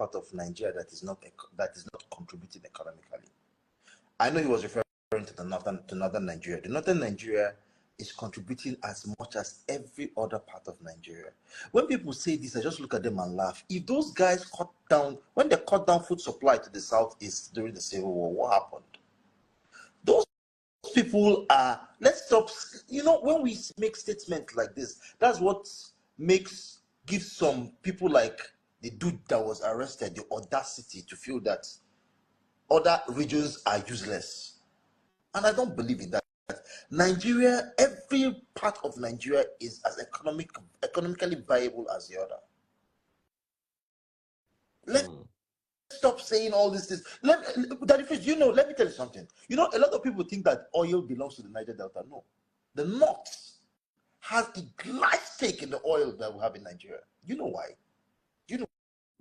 part of Nigeria that is not contributing economically. I know he was referring to the northern Nigeria. The northern Nigeria is contributing as much as every other part of Nigeria. When people say this, I just look at them and laugh. If those guys when they cut down food supply to the southeast during the Civil War, what happened? Those people are, let's stop, when we make statements like this, that's what gives some people like the dude that was arrested the audacity to feel that other regions are useless. And I don't believe in that. Nigeria, every part of Nigeria is as economically viable as the other. Let's stop saying all these things. Let me tell you something. A lot of people think that oil belongs to the Niger Delta. No. The North has a large stake in the oil that we have in Nigeria. You know why?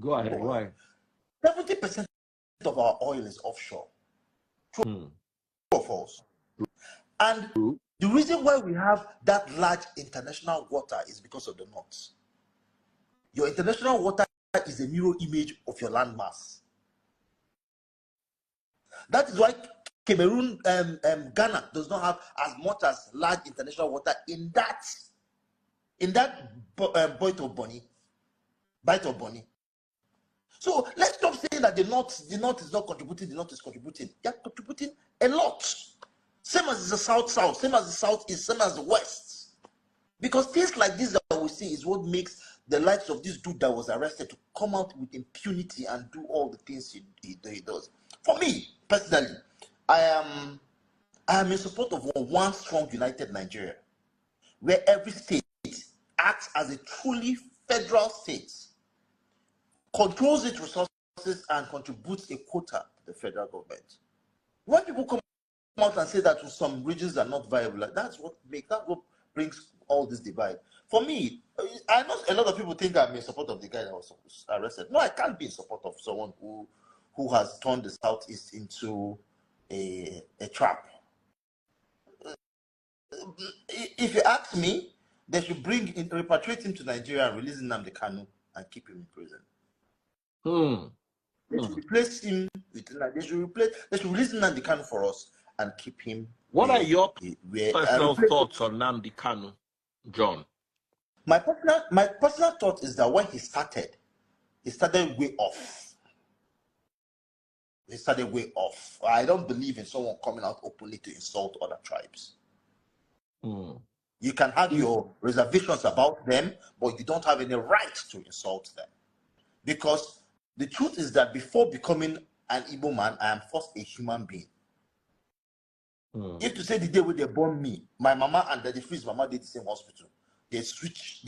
Go ahead. Why? 70% of our oil is offshore. True or false? And the reason why we have that large international water is because of the North. Your international water is a mirror image of your landmass. That is why Cameroon, Ghana does not have as much as large international water in that bite of Bonny. So let's stop saying that the North is not contributing. The North is contributing. They are contributing a lot. Same as the South, same as the Southeast, same as the West. Because things like this that we see is what makes the likes of this dude that was arrested to come out with impunity and do all the things he does. For me, personally, I am in support of one strong, united Nigeria, where every state acts as a truly federal state, controls its resources, and contributes a quota to the federal government. When people come out and say that some regions are not viable, that's what brings all this divide. For me, I know a lot of people think I'm in support of the guy that was arrested. No, I can't be in support of someone who has turned the Southeast into a trap. If you ask me, they should repatriate him to Nigeria and release Nnamdi Kanu and keep him in prison. They should replace him with, they should release Nnamdi Kanu for us and keep him. What are your personal thoughts on Nnamdi Kanu, John? My personal thought is that when he started way off. He started way off. I don't believe in someone coming out openly to insult other tribes. You can have your reservations about them, but you don't have any right to insult them. Because the truth is that before becoming an Igbo man, I am first a human being. If to say the day when they born me, my mama and Daddy Free's mama did the same hospital. They switch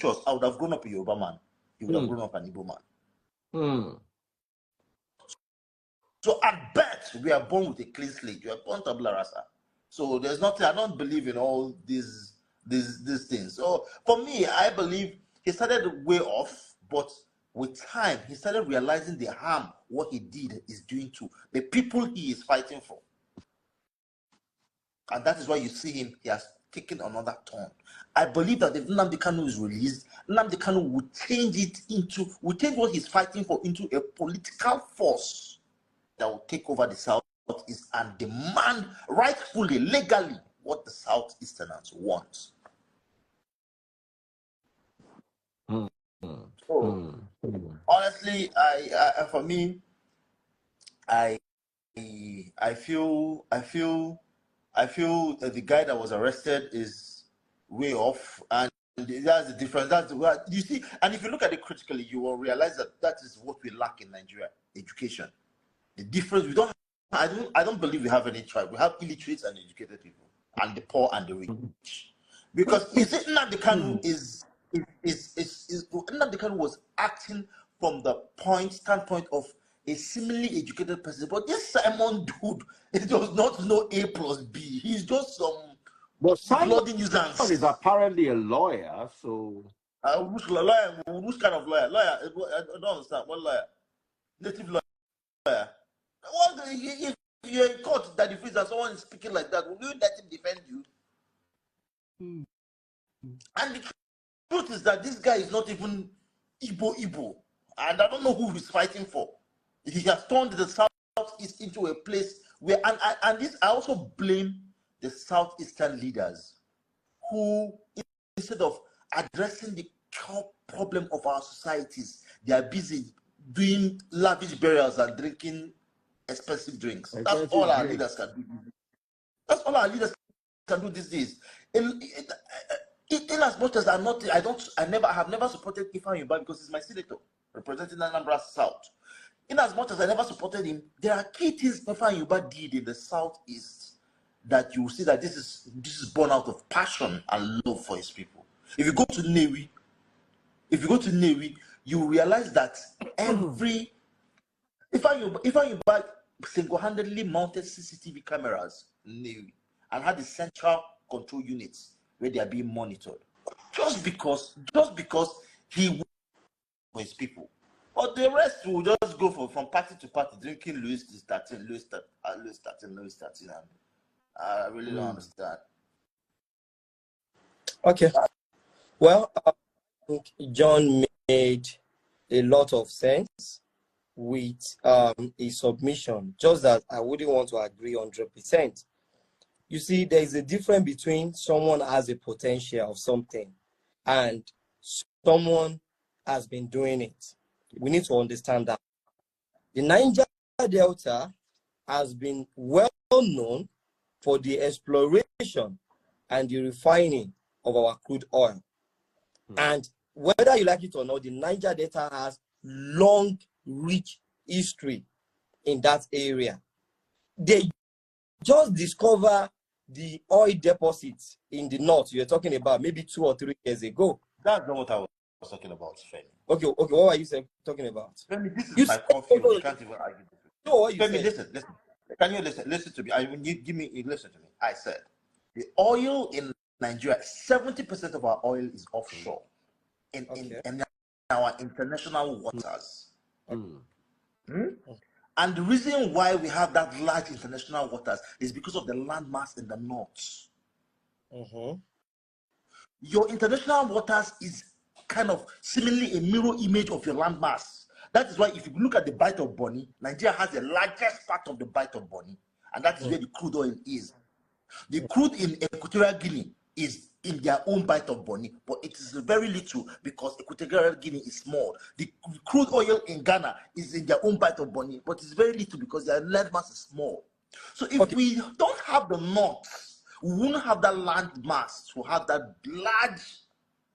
us. I would have grown up a Yoruba man. You would have grown up an Igbo man. So at birth, we are born with a clean slate. You are born tabula rasa. So there's nothing. I don't believe in all these things. So for me, I believe he started way off, but with time, he started realizing the harm what he did is doing to the people he is fighting for. And that is why you see him, he has taken another turn. I believe that if Nnamdi Kanu is released, Nnamdi Kanu will change what he's fighting for into a political force that will take over the Southeast and demand rightfully, legally, what the Southeasterners want. So, honestly, for me, I feel that the guy that was arrested is way off, and that's the difference. That's what you see. And if you look at it critically, you will realize that is what we lack in Nigeria: education. The difference we don't. I don't believe we have any tribe. We have illiterates and educated people, and the poor and the rich. Because you see, Nnamdi Kanu Nnamdi Kanu was acting from the standpoint of a similarly educated person, but this Simon dude, he does not know A plus B. He's just some bloody nuisance. Simon is apparently a lawyer, so which lawyer? Which kind of lawyer? Lawyer? I don't understand. What lawyer? Native lawyer. What? If you're in court, that if someone is speaking like that, will you let him defend you? And the truth is that this guy is not even Igbo. And I don't know who he's fighting for. He has turned the Southeast into a place where, and this, I also blame the Southeastern leaders who, instead of addressing the core problem of our societies, they are busy doing lavish burials and drinking expensive drinks. That's all our leaders can do. That's all our leaders can do these days. In as much as I have never supported Ifeanyi Ubah because he's my senator representing Anambra South. In as much as I never supported him, there are key things Ifeanyi Ubah did in the Southeast that you will see that this is born out of passion and love for his people. If you go to Nnewi, you realize that every Ifeanyi Ubah single-handedly mounted CCTV cameras in Nnewi and had the central control units where they are being monitored. Just because he for his people. But the rest will just go from party to party, drinking Louis 13, and I really don't understand. Okay. Well, I think John made a lot of sense with his submission, just that I wouldn't want to agree 100%. You see, there is a difference between someone has a potential of something and someone has been doing it. We need to understand that. The Niger Delta has been well known for the exploration and the refining of our crude oil. And whether you like it or not, the Niger Delta has long, rich history in that area. They just discovered the oil deposits in the north you're talking about maybe 2 or 3 years ago. That's not what I was talking about, Femi. Okay, what are you talking about? Femi, this is my coffee. You can't even argue with it. No, what you Femi, said. listen. Can you listen? Listen to me. Listen to me. I said the oil in Nigeria, 70% of our oil is offshore in our international waters. And the reason why we have that large international waters is because of the landmass in the north. Your international waters is kind of seemingly a mirror image of your landmass. That is why if you look at the Bight of Bonny, Nigeria has the largest part of the Bight of Bonny, and that is where the crude oil is. The crude in Equatorial Guinea is in their own Bight of Bonny, but it is very little because Equatorial Guinea is small. The crude oil in Ghana is in their own Bight of Bonny, but it's very little because their landmass is small. So if we don't have the north, we won't have that land mass to have that large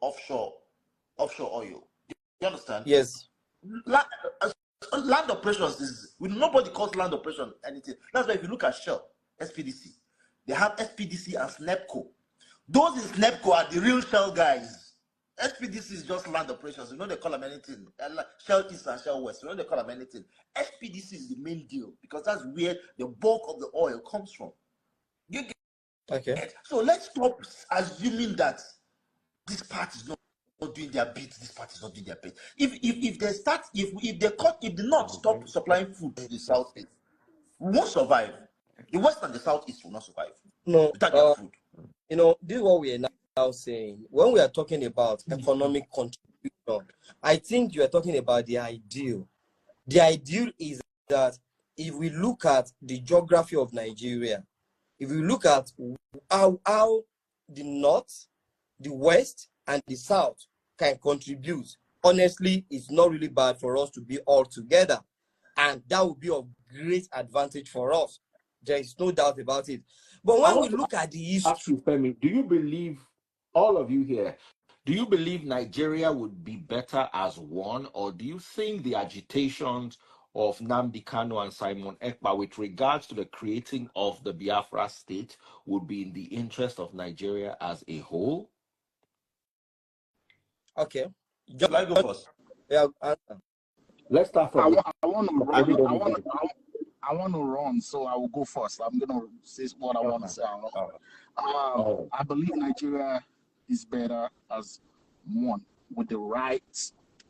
offshore oil. You understand? Yes. Land operations is, nobody calls land operation anything. That's why if you look at Shell, SPDC, they have SPDC and SNEPCO. Those in SNEPCO are the real Shell guys. SPDC is just land operations. You know they call them anything. Shell East and Shell West. You know they call them anything. SPDC is the main deal because that's where the bulk of the oil comes from. You get it? So let's stop assuming that this part is not doing their bit. This part is not doing their bit. If the North stop supplying food to the Southeast, we won't survive. The West and the Southeast will not survive. No, without their food. You know, this is what we are now saying. When we are talking about economic contribution, I think you are talking about the ideal. The ideal is that if we look at the geography of Nigeria, if we look at how the North, the West, and the South can contribute, honestly, it's not really bad for us to be all together. And that would be of great advantage for us. There is no doubt about it. But when we look at the history, Femi, do you believe, all of you here, do you believe Nigeria would be better as one, or do you think the agitations of Nnamdi Kanu and Simon Ekpa with regards to the creating of the Biafra state would be in the interest of Nigeria as a whole? Okay. Shall I go first? Yeah, let's start from I want to run, so I will go first. I'm going to say what I want to say. I believe Nigeria is better as one with the right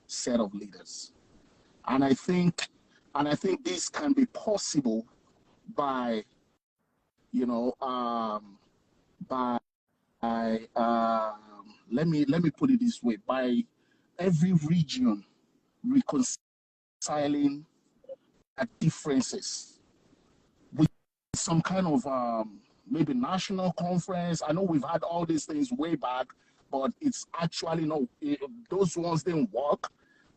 set of leaders. And I think this can be possible by, let me put it this way, by every region reconciling reconciling differences with some kind of maybe national conference. I know we've had all these things way back, but it's actually no, those ones didn't work.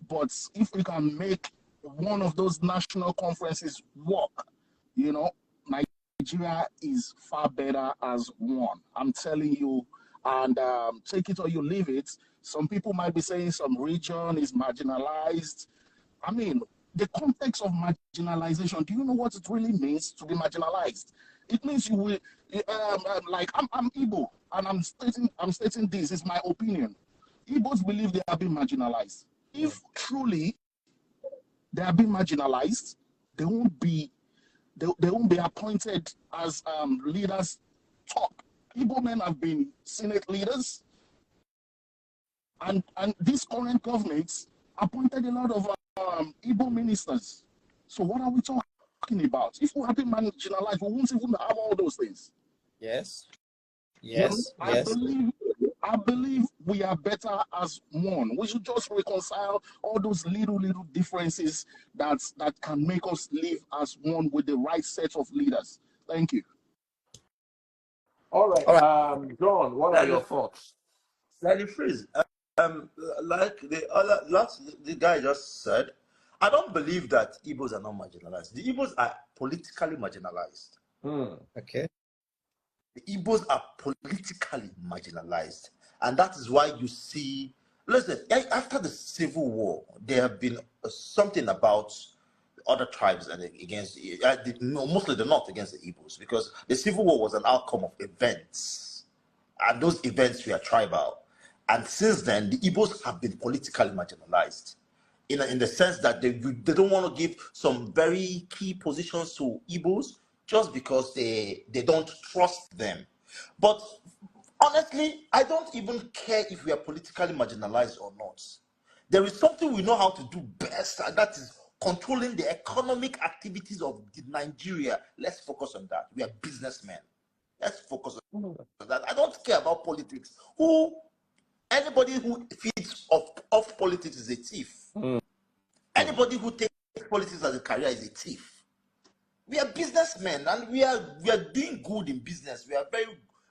But if we can make one of those national conferences work, you know, Nigeria is far better as one. I'm telling you, and take it or you leave it. Some people might be saying some region is marginalized. I mean, the context of marginalization, do you know what it really means to be marginalized? It means you will, like I'm Igbo, and I'm stating this is my opinion. Igbos believe they are being marginalized. If truly they are being marginalized, they won't be appointed as leaders. Top Igbo men have been Senate leaders, and these current governments appointed a lot of Igbo ministers. So what are we talking about? If we have been marginalized, we won't even have all those things. Yes. Yes. I believe we are better as one. We should just reconcile all those little differences that can make us live as one with the right set of leaders. Thank you. All right. John, what are your thoughts? Let me freeze. Like the guy just said, I don't believe that Igbos are not marginalized. The Igbos are politically marginalized. Okay. The Igbos are politically marginalized. And that is why you see, listen, after the Civil War, there have been something about other tribes and against, mostly the North against the Igbos, because the Civil War was an outcome of events. And those events were tribal. And since then, the Igbos have been politically marginalized in the sense that they don't want to give some very key positions to Igbos just because they don't trust them. But honestly, I don't even care if we are politically marginalized or not. There is something we know how to do best, and that is controlling the economic activities of Nigeria. Let's focus on that. We are businessmen. Let's focus on that. I don't care about politics. Anybody who feeds off politics is a thief. Anybody who takes politics as a career is a thief. We are businessmen, and we are doing good in business. We are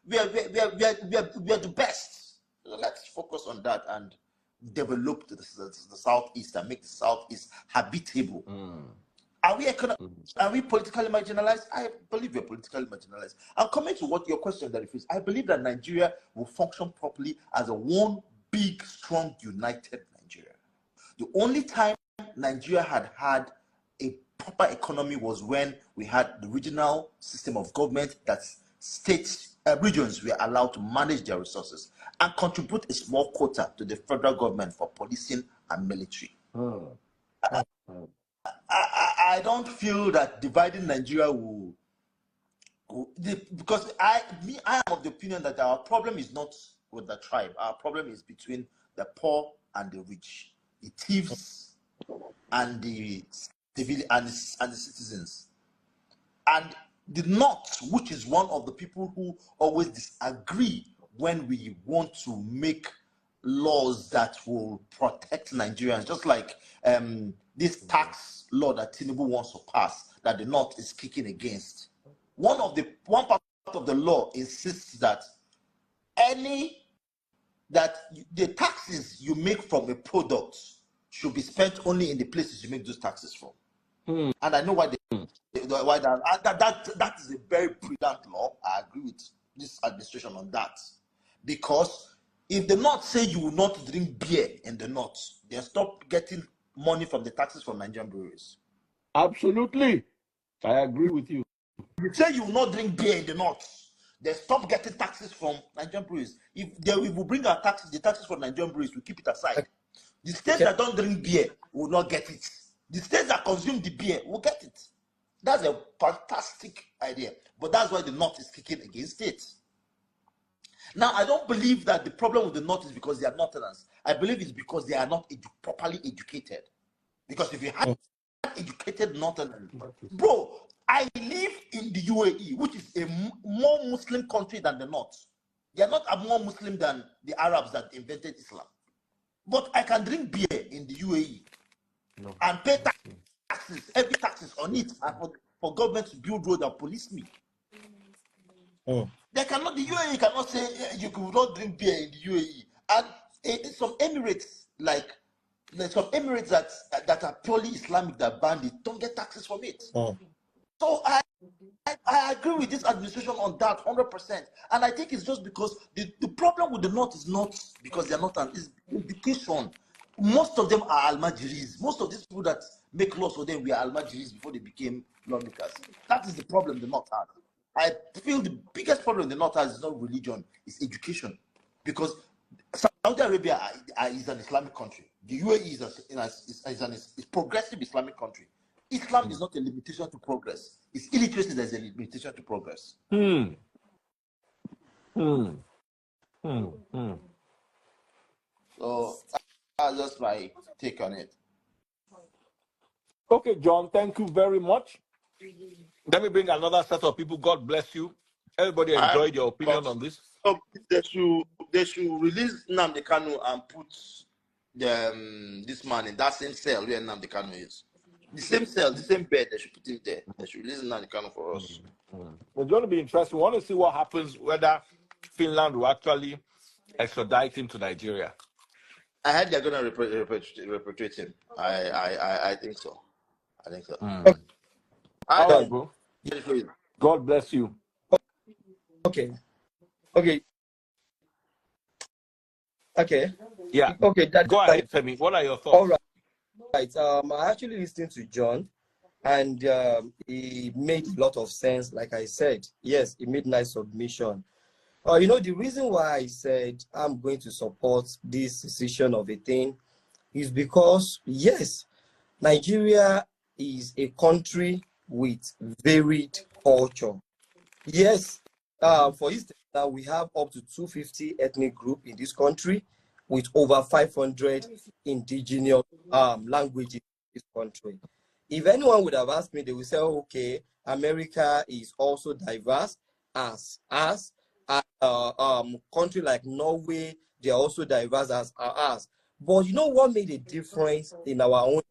the best. So let's focus on that and develop the Southeast and make the Southeast habitable. Are we politically marginalized? I believe we're politically marginalized. And coming to what your question that is, I believe that Nigeria will function properly as a one big, strong, united Nigeria. The only time Nigeria had a proper economy was when we had the regional system of government that regions were allowed to manage their resources and contribute a small quota to the federal government for policing and military. I don't feel that dividing Nigeria will because I am of the opinion that our problem is not with the tribe. Our problem is between the poor and the rich, the thieves and the civilians and the citizens. And the North, which is one of the people who always disagree when we want to make laws that will protect Nigerians, just like this tax law that Tinubu wants to pass, that the North is kicking against. One part of the law insists that the taxes you make from a product should be spent only in the places you make those taxes from. And I know why that is a very brilliant law. I agree with this administration on that. Because if the North say you will not drink beer in the North, then stop getting money from the taxes from Nigerian breweries. Absolutely. I agree with you. If you say you will not drink beer in the North, then stop getting taxes from Nigerian breweries. If we bring our taxes, the taxes from Nigerian breweries, we keep it aside. The states that don't drink beer will not get it. The states that consume the beer will get it. That's a fantastic idea. But that's why the North is kicking against it. Now, I don't believe that the problem with the North is because they are Northerners. I believe it's because they are not properly educated. Because if you had educated Northerners, bro, I live in the UAE, which is a more Muslim country than the North. They are not more Muslim than the Arabs that invented Islam. But I can drink beer in the UAE. and pay taxes, every taxes on it, and for government to build road and police me. They cannot, the UAE cannot say you could not drink beer in the UAE. And some Emirates, like some Emirates that are purely Islamic that ban it, don't get taxes from it. So I agree with this administration on that 100%. And I think it's just because the problem with the North is not because they're not, it's education. Most of them are Almajiris. Most of these people that make laws for them were Almajiris before they became lawmakers. That is the problem the North has. I feel the biggest problem the North has is not religion, it's education. Because Saudi Arabia is an Islamic country. The UAE is a progressive Islamic country. Islam is not a limitation to progress. It's illiteracy that is a limitation to progress. So that's just my take on it. Okay, John, thank you very much. Let me bring another set of people. God bless you. Everybody enjoyed your opinion on this. They should release Nnamdi Kanu and put this man in that same cell where Nnamdi Kanu is. The same cell, the same bed, they should put him there. They should release Nnamdi Kanu for us. It's going to be interesting. We want to see what happens, whether Finland will actually extradite him to Nigeria. I heard they're going to repatriate him. I think so. I think so. All right, bro. God bless you. Okay. Yeah. Okay. Go ahead, Femi. What are your thoughts? All right. I actually listened to John, and he made a lot of sense. Like I said, yes, he made nice submission. The reason why I said I'm going to support this secession of a thing is because, yes, Nigeria is a country with varied culture. Yes, for instance, now we have up to 250 ethnic groups in this country with over 500 indigenous languages in this country. If anyone would have asked me, they would say, okay, America is also diverse as country like Norway, they are also diverse as us. But you know what made a difference in our own?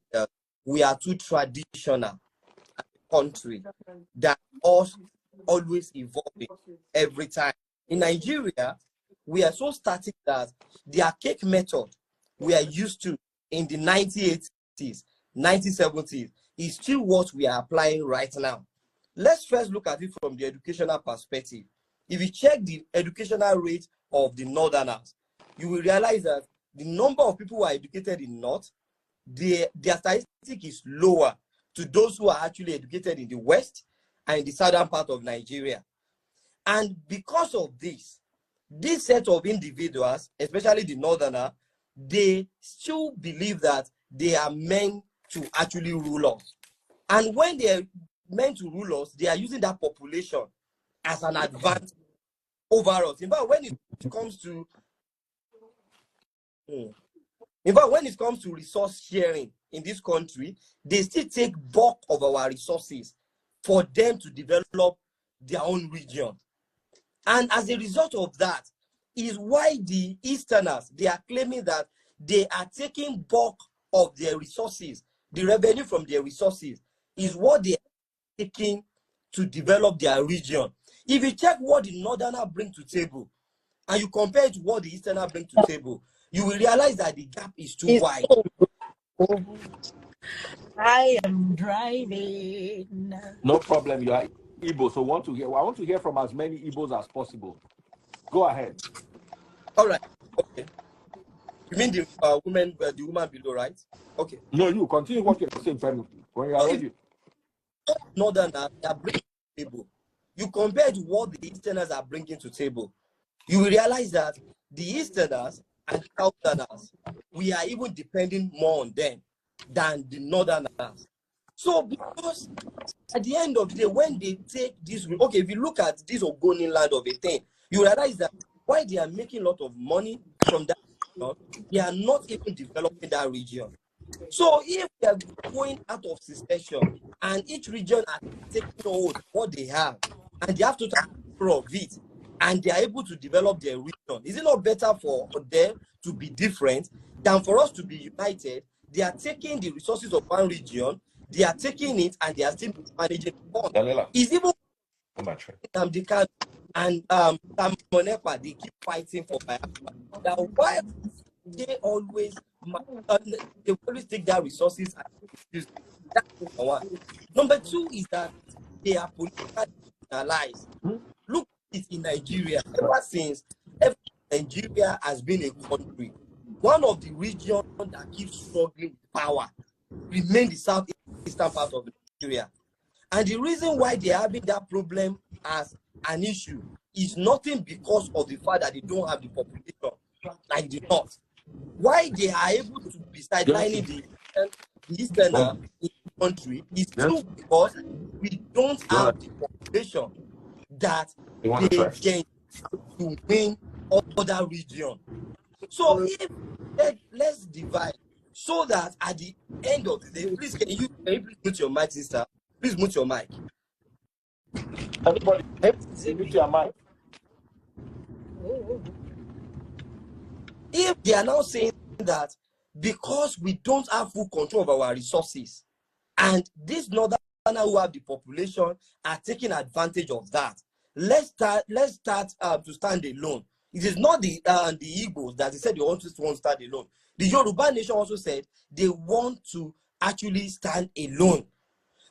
We are too traditional country that us always evolving every time. In Nigeria, we are so static that the archaic method we are used to in the 1980s, 1970s is still what we are applying right now. Let's first look at it from the educational perspective. If you check the educational rate of the Northerners, you will realize that the number of people who are educated in North, their statistic is lower to those who are actually educated in the West and in the southern part of Nigeria. And because of this set of individuals, especially the Northerner, they still believe that they are meant to actually rule us. And when they are meant to rule us, they are using that population as an advantage over us. In fact, when it comes to resource sharing in this country, they still take bulk of our resources for them to develop their own region. And as a result of that is why the Easterners, they are claiming that they are taking bulk of their resources. The revenue from their resources is what they are taking to develop their region. If you check what the Northerner bring to table and you compare it to what the Easterner bring to table, you will realize that the gap is too wide. I am driving. No problem. You are Igbo, so I want to hear from as many Igbos as possible. Go ahead. All right. Okay. You mean the woman below, right? Okay. No, you continue what you're saying, Femi. When you are ready. Northerners are bringing to the table. You compare to what the Easterners are bringing to the table, you will realize that the Easterners and Southerners, we are even depending more on them than the Northerners. So because at the end of the day, when they take this, okay, if you look at this Ogoni land of a thing, you realize that while they are making a lot of money from that region, they are not even developing that region. So if they are going out of secession and each region are taking hold what they have and they have to take care of it and they are able to develop their region, is it not better for them to be different than for us to be united, They are taking the resources of one region, they are taking it, and they are still managing the fund. It's even Ekpa and Simon Ekpa, they keep fighting for Biafra. Now, why they always take their resources and use them? That's number one. Number two is that they are politically analyzed. Look at it in Nigeria. Ever since Nigeria has been a country, one of the regions that keeps struggling with power remain the southeastern part of Nigeria. And the reason why they are having that problem as an issue is nothing because of the fact that they don't have the population like the north. Why they are able to be sidelining the eastern in the country is still because we don't have the population that they can to win other region. So if let's divide so that at the end of the day, please can you please mute your mic, sister? Please mute your mic. Everybody, mute your mic. If they are now saying that because we don't have full control of our resources, and these northerners who have the population are taking advantage of that, let's start to stand alone. It is not the Igbos that they said they want to stand alone. The Yoruba nation also said they want to actually stand alone.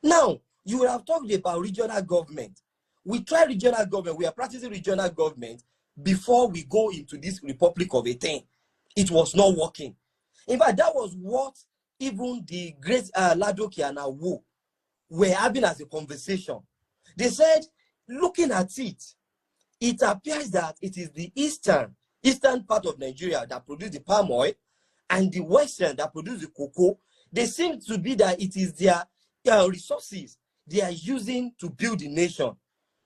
Now, you will have talked about regional government. We try regional government. We are practicing regional government before we go into this Republic of a thing. It was not working. In fact, that was what even the great Ladoke and Awo were having as a conversation. They said, looking at it, it appears that it is the eastern part of Nigeria that produce the palm oil and the western that produce the cocoa. They seem to be that it is their resources they are using to build the nation.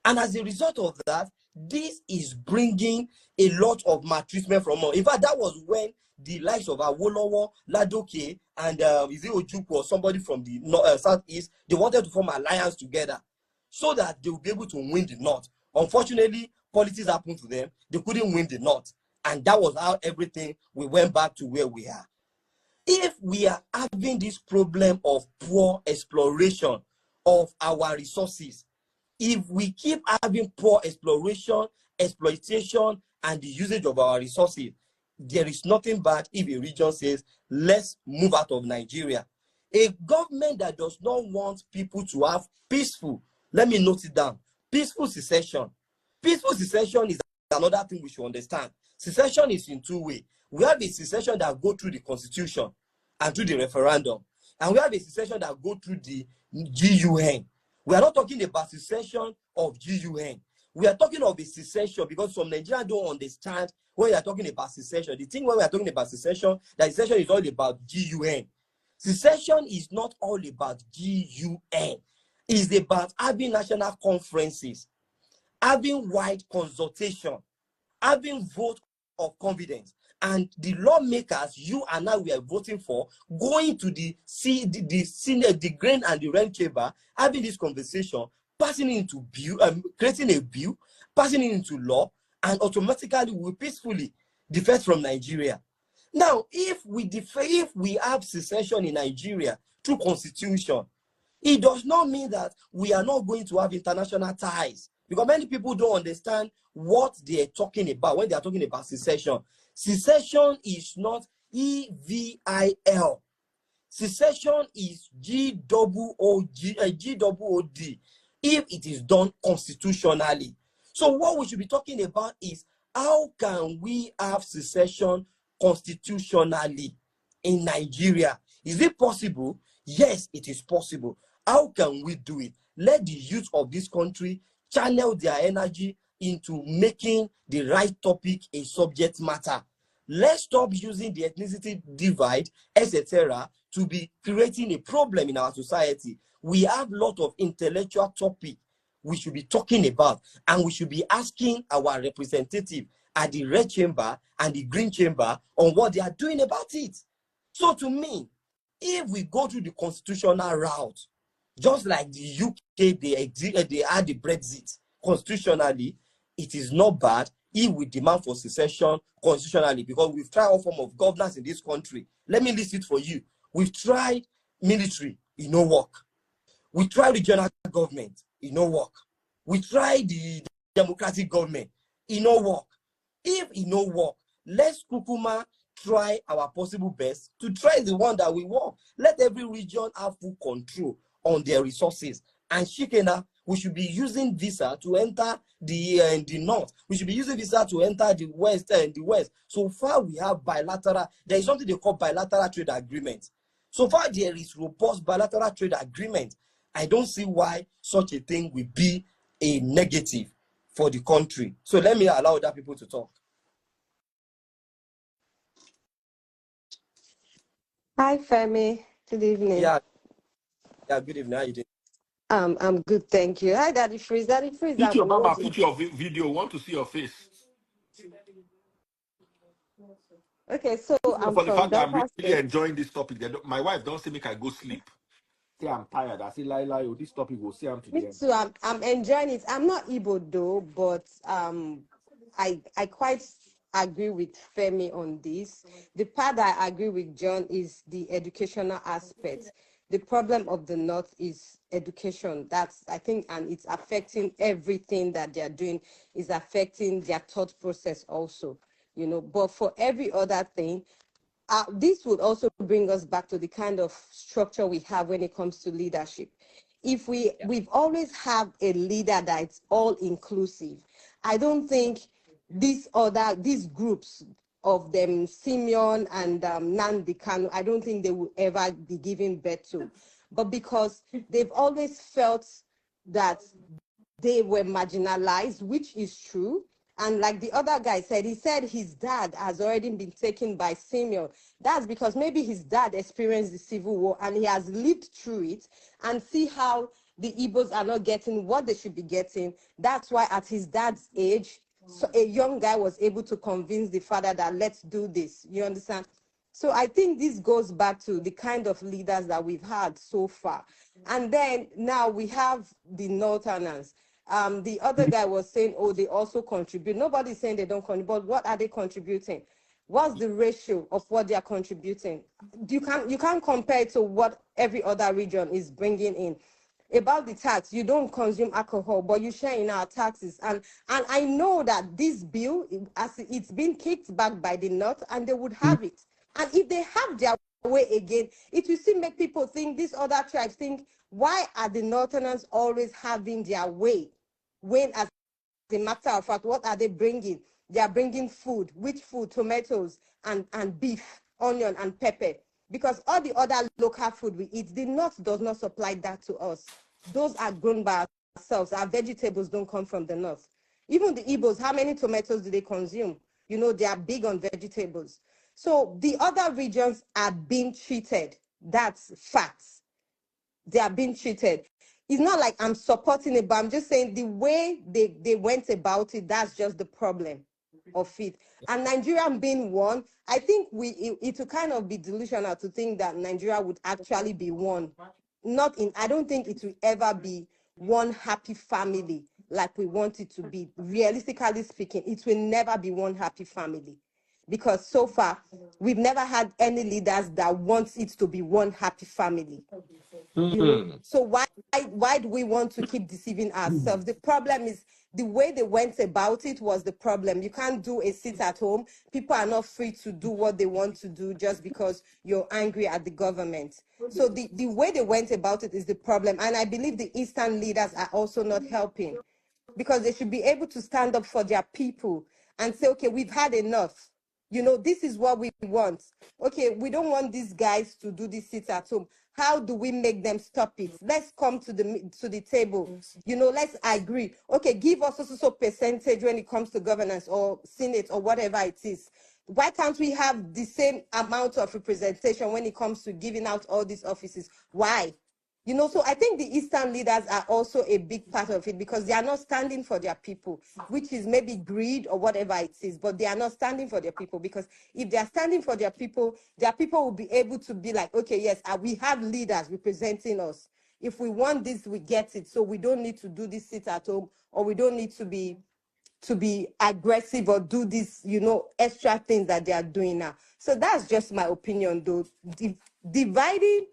And as a result of that, this is bringing a lot of maltreatment from us. In fact, that was when the likes of Awolowo, Ladoke, and Ojukwu or somebody from the southeast, they wanted to form an alliance together so that they would be able to win the north. Unfortunately, politics happened to them. They couldn't win the north. And that was how everything, we went back to where we are. If we are having this problem of poor exploration of our resources, if we keep having poor exploitation, and the usage of our resources, there is nothing bad if a region says, let's move out of Nigeria. A government that does not want people to have peaceful, let me note it down, peaceful secession. Peaceful secession is another thing we should understand. Secession is in two ways. We have a secession that go through the constitution and through the referendum. And we have a secession that go through the GUN. We are not talking about secession of GUN. We are talking of a secession because some Nigerians don't understand when we are talking about secession. The thing when we are talking about secession, that secession is all about GUN. Secession is not all about GUN. It's about having national conferences, having wide consultation, having vote of confidence, and the lawmakers you and I we are voting for going to the Senate, the Grain and the Rent Chamber, having this conversation, passing it into bill, creating a bill, passing it into law, and automatically we peacefully defect from Nigeria. Now, if we have secession in Nigeria through constitution, it does not mean that we are not going to have international ties, because many people don't understand what they are talking about when they are talking about secession. Secession is not EVIL. Secession is GOOD if it is done constitutionally. So what we should be talking about is how can we have secession constitutionally in Nigeria? Is it possible? Yes, it is possible. How can we do it? Let the youth of this country channel their energy into making the right topic a subject matter. Let's stop using the ethnicity divide, etc., to be creating a problem in our society. We have a lot of intellectual topic we should be talking about, and we should be asking our representative at the Red Chamber and the Green Chamber on what they are doing about it. So to me, if we go through the constitutional route, just like the UK, they had the Brexit constitutionally, it is not bad if we demand for secession constitutionally, because we've tried all form of governance in this country. Let me list it for you. We've tried military, it no work. We tried regional government, it no work. We tried the democratic government, it no work. If it no work, let's kukuma try our possible best to try the one that we work. Let every region have full control on their resources. And Shikena, we should be using visa to enter the north. We should be using visa to enter the west and the west. So far, we have bilateral. There is something they call bilateral trade agreement. So far, there is robust bilateral trade agreement. I don't see why such a thing will be a negative for the country. So let me allow other people to talk. Hi, Femi. Good evening. Yeah, good evening. How you doing? I'm good, thank you. Hi, Daddy Freeze. Daddy Freeze, Put I'm your mama, waiting. put your video. Want to see your face. Okay, so I'm For the from fact that I'm Delta really State. enjoying this topic. My wife don't say make I go sleep. Say I'm tired. I say lie. This topic will say I'm to Me the end. too. I'm enjoying it. I'm not Igbo though, but I quite agree with Femi on this. The part that I agree with John is the educational aspect. The problem of the North is education. That's, I think, and it's affecting everything that they're doing, is affecting their thought process also, But for every other thing, this would also bring us back to the kind of structure we have when it comes to leadership. If we've always have a leader that's all inclusive, I don't think these groups of them, Simeon and Nnamdi Kanu, I don't think they will ever be given birth to. But because they've always felt that they were marginalized, which is true. And like the other guy said, he said his dad has already been taken by Simeon. That's because maybe his dad experienced the civil war and he has lived through it and see how the Igbos are not getting what they should be getting. That's why at his dad's age, so a young guy was able to convince the father that let's do this. You understand? So I think this goes back to the kind of leaders that we've had so far. And then now we have the Northerners. The other guy was saying, oh, they also contribute. Nobody's saying they don't contribute, but what are they contributing? What's the ratio of what they are contributing? You can't compare it to what every other region is bringing in. About the tax, you don't consume alcohol, but you share in our taxes. And I know that this bill, as it's been kicked back by the North, and they would have it. And if they have their way again, it will still make people think, these other tribes think, why are the Northerners always having their way? When, as a matter of fact, what are they bringing? They are bringing food. Which food? Tomatoes and beef, onion and pepper. Because all the other local food we eat, the North does not supply that to us. Those are grown by ourselves. Our vegetables don't come from the North. Even the Igbos, how many tomatoes do they consume? They are big on vegetables. So the other regions are being treated. That's facts. They are being treated. It's not like I'm supporting it, but I'm just saying the way they went about it, that's just the problem of it. And Nigeria being one, I think it will kind of be delusional to think that Nigeria would actually be one. I don't think it will ever be one happy family like we want it to be. Realistically speaking, it will never be one happy family. Because so far, we've never had any leaders that want it to be one happy family. So why do we want to keep deceiving ourselves? The problem is the way they went about it was the problem. You can't do a sit at home. People are not free to do what they want to do just because you're angry at the government. So the way they went about it is the problem. And I believe the Eastern leaders are also not helping, because they should be able to stand up for their people and say, okay, we've had enough. This is what we want. Okay, we don't want these guys to do this sit at home. How do we make them stop it? Let's come to the table. Let's agree. Okay, give us also percentage when it comes to governance or Senate or whatever it is. Why can't we have the same amount of representation when it comes to giving out all these offices? Why? So I think the Eastern leaders are also a big part of it, because they are not standing for their people, which is maybe greed or whatever it is, but they are not standing for their people. Because if they are standing for their people will be able to be like, okay, yes, we have leaders representing us. If we want this, we get it. So we don't need to do this sit at home, or we don't need to be aggressive or do this, extra things that they are doing now. So that's just my opinion, though. dividing,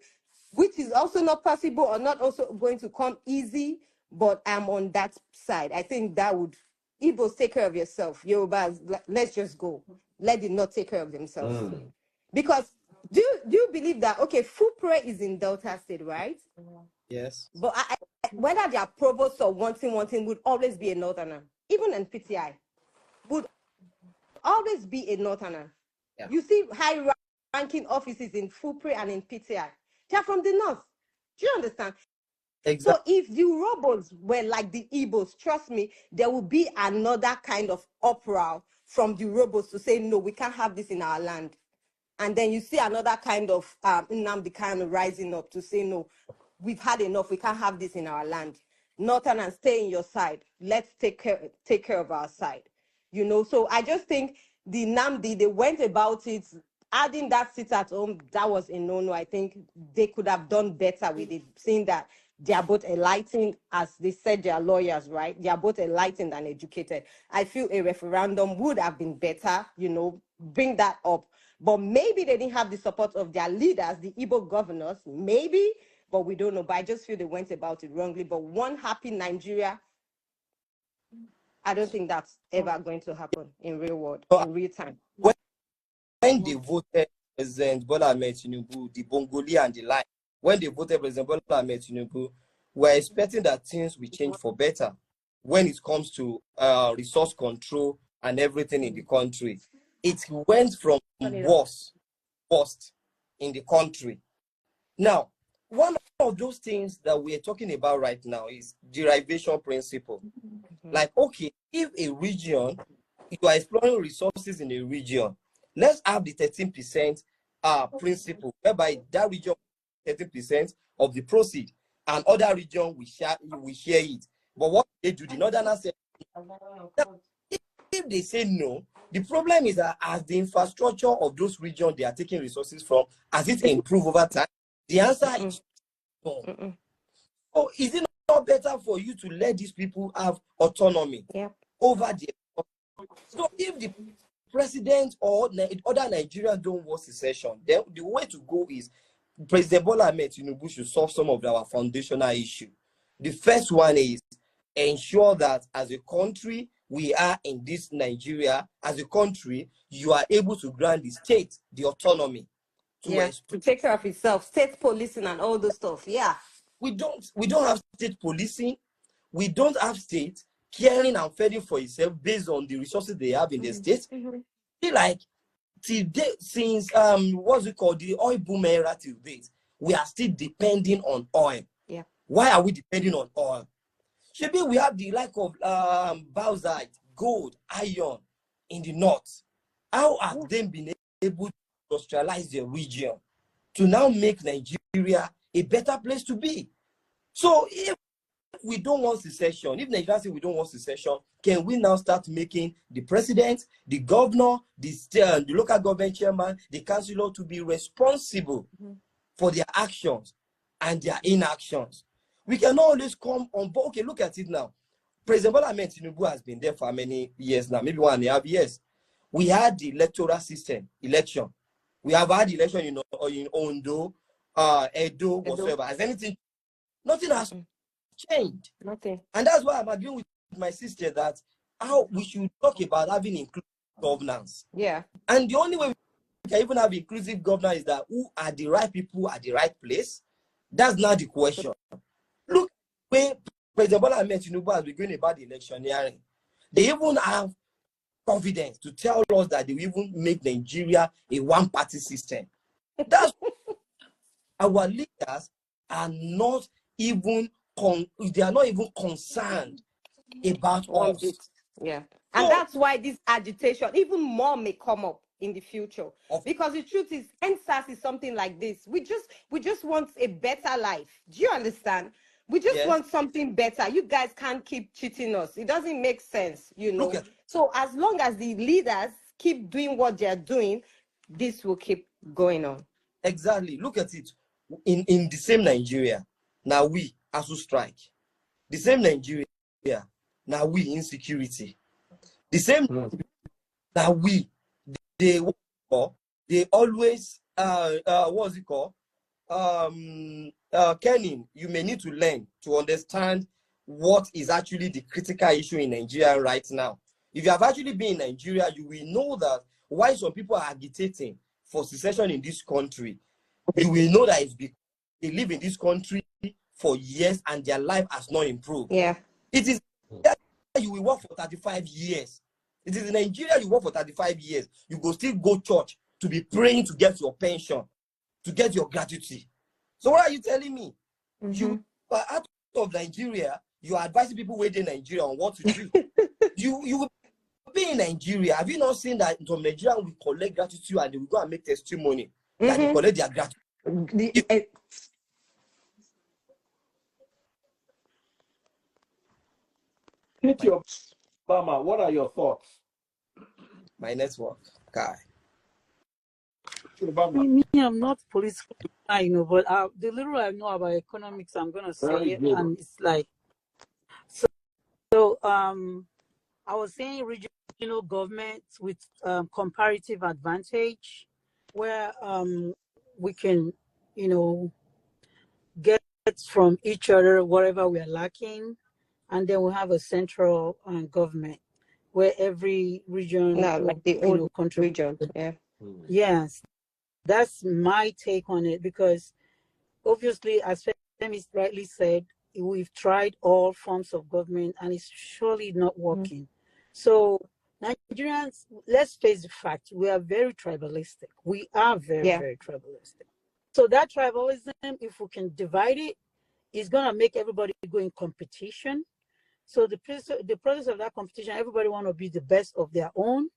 which is also not possible or not also going to come easy, but I'm on that side. I think that would, Igbos, take care of yourself. Yorubas, let's just go. Let them not take care of themselves. Because do you believe that, okay, Fupre is in Delta State, right? Yes. But whether they are provost or wanting would always be a northerner. Even in PTI, would always be a northerner. Yeah. You see high-ranking offices in Fupre and in PTI. They're from the north. Do you understand? Exactly. So if the Robos were like the Igbos, trust me, there will be another kind of uproar from the Robos to say, no, we can't have this in our land. And then you see another kind of Nnamdi Kanu rising up to say, no, we've had enough. We can't have this in our land. Northern, and stay in your side. Let's take care of our side. You know, so I just think the Nnamdi, they went about it, adding that seat at home, that was a no-no. I think they could have done better with it, seeing that they are both enlightened, as they said, they are lawyers, right? They are both enlightened and educated. I feel a referendum would have been better, you know, bring that up. But maybe they didn't have the support of their leaders, the Igbo governors, maybe, but we don't know. But I just feel they went about it wrongly. But one happy Nigeria, I don't think that's ever going to happen in real world, in real time. When they voted President Bola Ahmed Tinubu, the Bongoli and the like, when they voted President Bola Ahmed Tinubu, we're expecting that things will change for better when it comes to resource control and everything in the country. It went from worst in the country. Now, one of those things that we're talking about right now is derivation principle. Like, okay, if a region, you are exploring resources in a region, let's have the 13% principle, whereby that region 13% of the proceed, and other region we share it. But what they do, the northerners say, if they say no, the problem is that as the infrastructure of those regions they are taking resources from, as it improve over time, the answer is no. So is it not better for you to let these people have autonomy over the? So if the president or other Nigerians don't want secession, then the way to go is President Bola Ahmed Tinubu should solve some of our foundational issues. The first one is ensure that as a country, we are in this Nigeria, as a country, you are able to grant the state the autonomy to take care of itself, state policing and all those stuff. Yeah. We don't have state policing. We don't have state caring and fending for itself based on the resources they have in the state. Like today, since what's it called, the oil boom era till date, we are still depending on oil. Yeah. Why are we depending on oil? Maybe we have the lack of bauxite, gold, iron in the north. How have they been able to industrialize their region to now make Nigeria a better place to be? So if we don't want secession, if Nigeria says we don't want secession, can we now start making the president, the governor, the local government chairman, the councillor to be responsible for their actions and their inactions? We cannot always come on board. Okay, look at it now. President Bola Ahmed Tinubu has been there for many years now, maybe 1.5 years. We had the electoral system, election. We have had election in Ondo, Edo, whatsoever. Has anything? Nothing has changed. Nothing. And that's why I'm agreeing with my sister that how we should talk about having inclusive governance. Yeah. And the only way we can even have inclusive governance is that who are the right people at the right place? That's not the question. Look, where President Bola Ahmed Tinubu has been going about the electioneering, they even have confidence to tell us that they will even make Nigeria a one-party system. That's our leaders are not even they are not even concerned about us. Yeah. And that's why this agitation, even more, may come up in the future. Because the truth is, NSAS is something like this. We just want a better life. Do you understand? We just want something better. You guys can't keep cheating us. It doesn't make sense, you know. So as long as the leaders keep doing what they're doing, this will keep going on. Exactly. Look at it. In the same Nigeria, now we ASU strike. The same Nigeria, now we insecurity. The same now we they always what's it called? Kenny, you may need to learn to understand what is actually the critical issue in Nigeria right now. If you have actually been in Nigeria, you will know that why some people are agitating for secession in this country. You will know that it's because they live in this country for years and their life has not improved. Yeah. It is you will work for 35 years. It is in Nigeria you work for 35 years. You go still go church to be praying to get your pension, to get your gratuity. So what are you telling me? You are out of Nigeria, you are advising people waiting in Nigeria on what to do. you will be in Nigeria. Have you not seen that some Nigerians will collect gratitude and they will go and make testimony that they collect their gratitude? Obama, what are your thoughts? My network, guy. Me, I'm not political, I know, but the little I know about economics, I'm gonna say it, and it's like, so I was saying regional governments with comparative advantage, where we can, get from each other whatever we're lacking, and then we'll have a central government where every region, like the old region, yeah. Yes, that's my take on it, because obviously, as Femi rightly said, we've tried all forms of government and it's surely not working. So Nigerians, let's face the fact, we are very tribalistic. We are very, very tribalistic. So that tribalism, if we can divide it, is going to make everybody go in competition. So the process of that competition, everybody want to be the best of their own,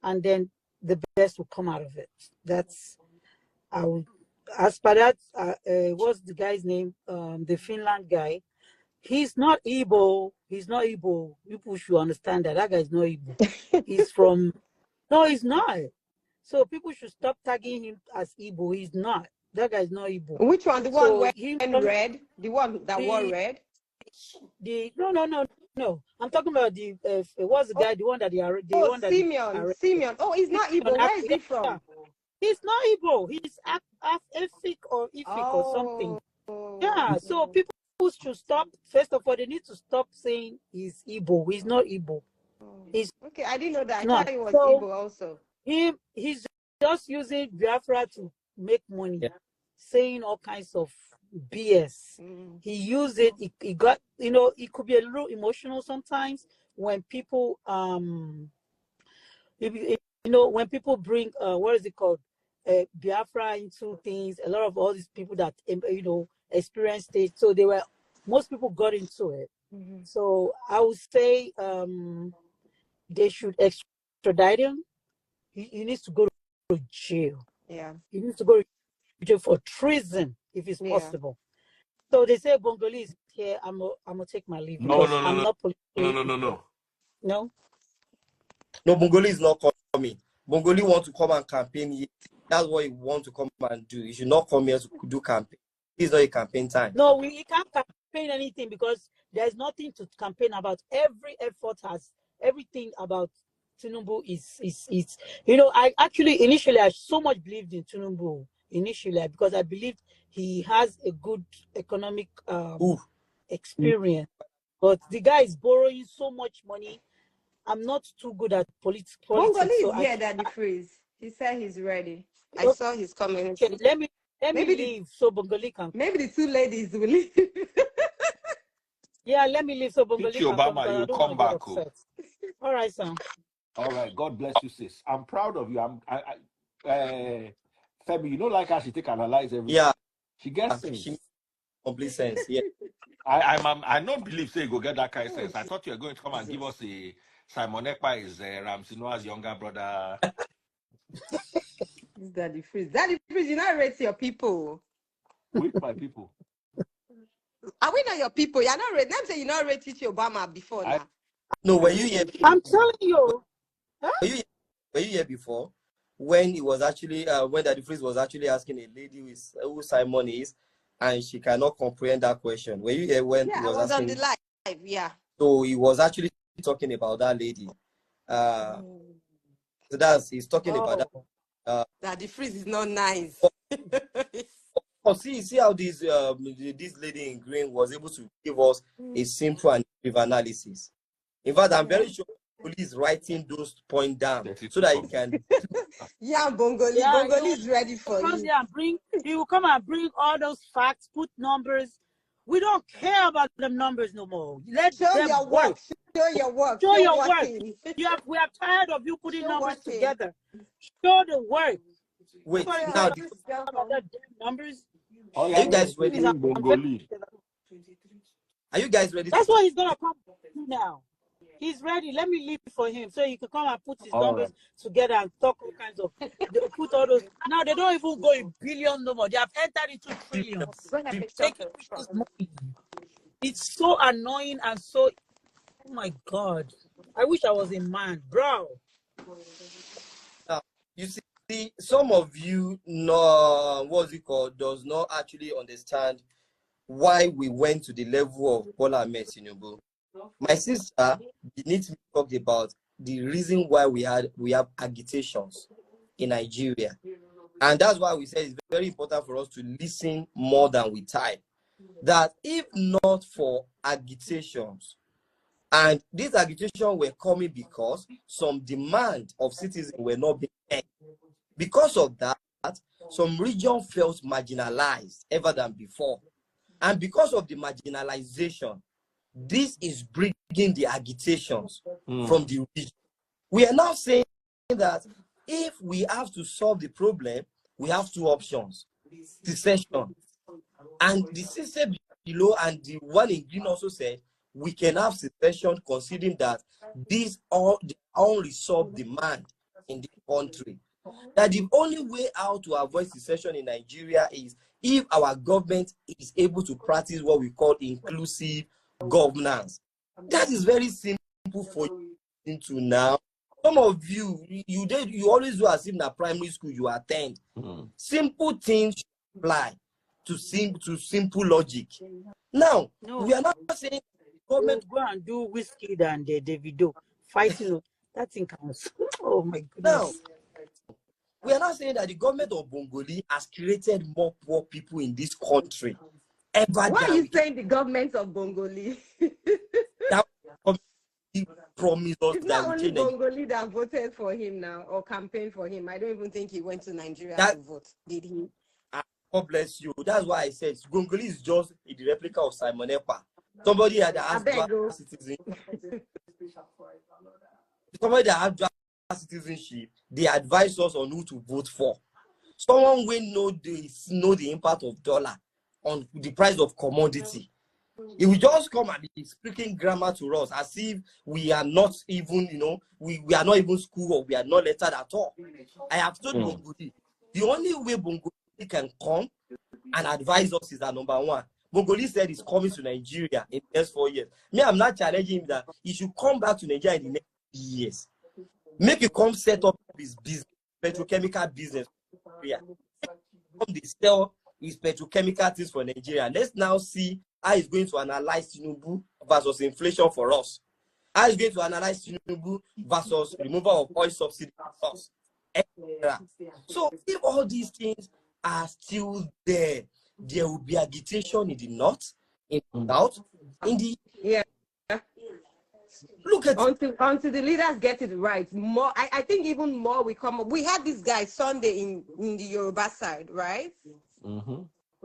and then the best will come out of it. That's, as per that, what's the guy's name? The Finland guy. He's not Igbo. He's not Igbo. People should understand that. That guy is not Igbo. He's from... No, he's not. So people should stop tagging him as Igbo. He's not. That guy is not Igbo. Which one? The one wearing red? The one that wore red? No. I'm talking about the... what's the guy? The one that Simeon. Simeon. Oh, he's not Igbo. Where is he from? He's not Igbo. He's Efik or Ifik or something. Yeah, so people should stop. First of all, they need to stop saying he's Igbo. He's not Igbo. He's okay, I didn't know that. I thought he was Igbo also. He's just using Biafra to make money, saying all kinds of BS. He used it. He got, it could be a little emotional sometimes when people, when people bring, what is it called? Biafra into things. A lot of all these people that, experienced it. So most people got into it. So I would say they should extradite him. He needs to go to jail. Yeah. He needs to go to jail for treason if it's possible. So they say Bongoli is here. I'm gonna take my leave. No. No, Bongoli is not coming. Bongoli want to come and campaign here. That's what he wants to come and do. He should not come here to do campaign. It's not a campaign time. No, we can't campaign anything because there's nothing to campaign about. Every effort has everything about Tinubu is I actually initially I so much believed in Tinubu initially because I believed he has a good economic experience. But the guy is borrowing so much money. I'm not too good at politics. Bongoli is here, Daddy Freeze. He said he's ready. I saw his comment. Okay, let me leave so Bongoli can. Maybe the two ladies will leave. Yeah, let me leave so Bongoli can Obama, you come back. All right, Sam. All right, God bless you, sis. I'm proud of you. Femi, like how she analyze everything. Yeah, she gets things. She complete sense. Yeah, I don't believe say you go get that kind of sense. I thought you were going to come and give us a Simon Ekpa is Ramsey Noah's younger brother. Daddy Freeze, you not rate your people. With my people. Are we not your people? You're not rate. Let me say you not rate Obama before now. No, were you here? I'm telling you. Huh? Were you here before? When it was actually when Daddy Freeze was actually asking a lady who Simon is, and she cannot comprehend that question. Were you here when he was asking? On the live, yeah. So he was actually talking about that lady. So he's talking about that. Daddy Freeze is not nice. see how this lady in green was able to give us a simple and brief analysis. In fact, I'm very sure police writing those points down so that he can. Yeah, Bongoli is ready for you. He will come and bring all those facts, put numbers. We don't care about them numbers no more. Let Show them your work. Show your work. Show your working. work. We are tired of you putting numbers working. together. Show the work. Wait, Now now numbers. Are you guys ready? Are you guys ready? That's what he's gonna come to now. He's ready. Let me leave for him so he can come and put his numbers together and talk all kinds of. They put all those. Now they don't even go in billion no more. They have entered into trillions. Taking people's money. It's so annoying and so. Oh my God! I wish I was a man, bro. You see, some of you know what's it called does not actually understand why we went to the level of Bola Ahmed Tinubu. My sister needs to talk about the reason why we have agitations in Nigeria, and that's why we said it's very important for us to listen more than we type. That if not for agitations, and these agitations were coming because some demand of citizens were not being met. Because of that, some region felt marginalized ever than before. And because of the marginalization, this is bringing the agitations from the region. We are now saying that if we have to solve the problem, we have two options: secession. And the system below and the one in green also said we can have secession, considering that these are the unresolved demand in the country. That the only way out to avoid secession in Nigeria is if our government is able to practice what we call inclusive governance. That is very simple for you to now. Some of you always do as if in a primary school you attend. Simple things apply to simple logic. Now, we are not saying government go and do whiskey and the Davido fighting. That thing counts. Oh my goodness. Now, we are not saying that the government of Bongoli has created more poor people in this country. Why are you saying the government of Bongoli? That promised us it's that not only Bongoli that voted for him now or campaigned for him. I don't even think he went to Nigeria to vote. Did he? God bless you. That's why I said Bongoli is just the replica of Simon Ekpa. Somebody that has dual citizenship. Somebody that has dual citizenship, they advise us on who to vote for. Someone will know the impact of dollar on the price of commodity. He will just come and be speaking grammar to us as if we are not even, we are not even school or we are not lettered at all. I have told Bongoli, the only way Bongoli can come and advise us is that number one, Bongoli said he's coming to Nigeria in the next 4 years. Me, I'm not challenging him that he should come back to Nigeria in the next years. Make him come set up his business, petrochemical business. Come they sell his petrochemical things for Nigeria. Let's now see how he's going to analyze Tinubu versus inflation for us. How he's going to analyze Tinubu versus removal of oil subsidy for us. So if all these things are still there, there will be agitation in the north, in the south, in the look at until the leaders get it right. More, I think even more we come up. We had this guy Sunday in the Yoruba side, right?